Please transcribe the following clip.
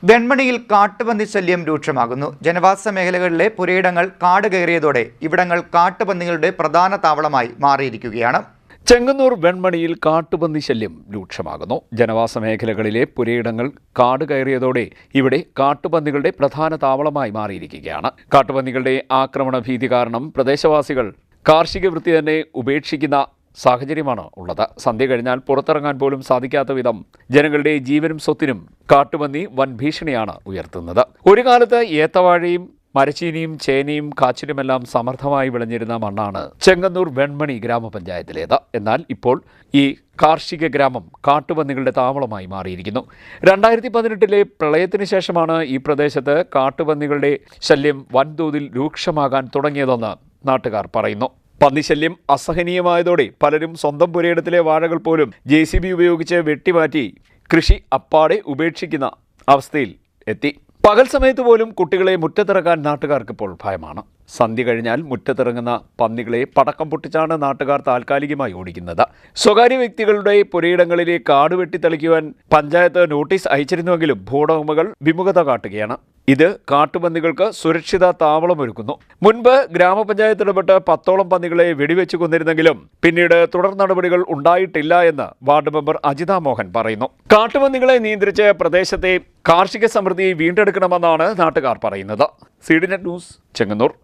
വെൺമണിയിൽ കാട്ടുപന്നി ശല്യം രൂക്ഷമാകുന്നു. ജനവാസ മേഖലകളിലെ പുരയിടങ്ങൾ കാട് കയറിയതോടെ ഇവിടങ്ങൾ കാട്ടുപന്നികളുടെ പ്രധാന താവളമായി മാറിയിരിക്കുകയാണ്. ചെങ്ങന്നൂർ വെൺമണിയിൽ കാട്ടുപന്നി ശല്യം രൂക്ഷമാകുന്നു. ജനവാസ മേഖലകളിലെ പുരയിടങ്ങൾ കാട് കയറിയതോടെ ഇവിടെ കാട്ടുപന്നികളുടെ പ്രധാന താവളമായി മാറിയിരിക്കുകയാണ്. കാട്ടുപന്നികളുടെ ആക്രമണ ഭീതി കാരണം പ്രദേശവാസികൾ കാർഷിക വൃത്തി തന്നെ ഉപേക്ഷിക്കുന്ന സാഹചര്യമാണ് ഉള്ളത്. സന്ധ്യ കഴിഞ്ഞാൽ പുറത്തിറങ്ങാൻ പോലും സാധിക്കാത്ത വിധം ജനങ്ങളുടെ ജീവനും സ്വത്തിനും കാട്ടുപന്നി വൻ ഭീഷണിയാണ് ഉയർത്തുന്നത്. ഒരു കാലത്ത് ഏത്തവാഴയും മരച്ചീനിയും ചേനയും കാച്ചിലുമെല്ലാം സമർത്ഥമായി വിളഞ്ഞിരുന്ന മണ്ണാണ് ചെങ്ങന്നൂർ വെൺമണി ഗ്രാമപഞ്ചായത്തിലേത്. എന്നാൽ ഇപ്പോൾ ഈ കാർഷിക ഗ്രാമം കാട്ടുപന്നികളുടെ താവളമായി മാറിയിരിക്കുന്നു. 2018 പ്രളയത്തിന് ശേഷമാണ് ഈ പ്രദേശത്ത് കാട്ടുപന്നികളുടെ ശല്യം വൻതോതിൽ രൂക്ഷമാകാൻ തുടങ്ങിയതെന്ന് നാട്ടുകാർ പറയുന്നു. പന്നിശല്യം അസഹനീയമായതോടെ പലരും സ്വന്തം പുരയിടത്തിലെ വാഴകൾ പോലും JCB ഉപയോഗിച്ച് വെട്ടിമാറ്റി കൃഷി അപ്പാടെ ഉപേക്ഷിക്കുന്ന അവസ്ഥയിൽ എത്തി. പകൽ സമയത്ത് പോലും കുട്ടികളെ മുറ്റത്തിറക്കാൻ നാട്ടുകാർക്കിപ്പോൾ ഭയമാണ്. സന്ധ്യ കഴിഞ്ഞാൽ മുറ്റത്തിറങ്ങുന്ന പന്നികളെ പടക്കം പൊട്ടിച്ചാണ് നാട്ടുകാർ താൽക്കാലികമായി ഓടിക്കുന്നത്. സ്വകാര്യ വ്യക്തികളുടെ പുരയിടങ്ങളിലെ കാട് വെട്ടിത്തെളിക്കുവാൻ പഞ്ചായത്ത് നോട്ടീസ് അയച്ചിരുന്നുവെങ്കിലും ഭൂവുടമകൾ വിമുഖത കാട്ടുകയാണ്. ഇത് കാട്ടുപന്നികൾക്ക് സുരക്ഷിത താവളമൊരുക്കുന്നു. മുൻപ് ഗ്രാമപഞ്ചായത്ത് ഇടപെട്ട് 10ഓളം പന്നികളെ വെടിവെച്ച് കൊന്നിരുന്നെങ്കിലും പിന്നീട് തുടർ നടപടികൾ ഉണ്ടായിട്ടില്ല എന്ന് വാർഡ് മെമ്പർ അജിത മോഹൻ പറയുന്നു. കാട്ടുപന്നികളെ നിയന്ത്രിച്ച് പ്രദേശത്തെ കാർഷിക സമൃദ്ധി വീണ്ടെടുക്കണമെന്നാണ് നാട്ടുകാർ പറയുന്നത്. CDNet news, Chengannur.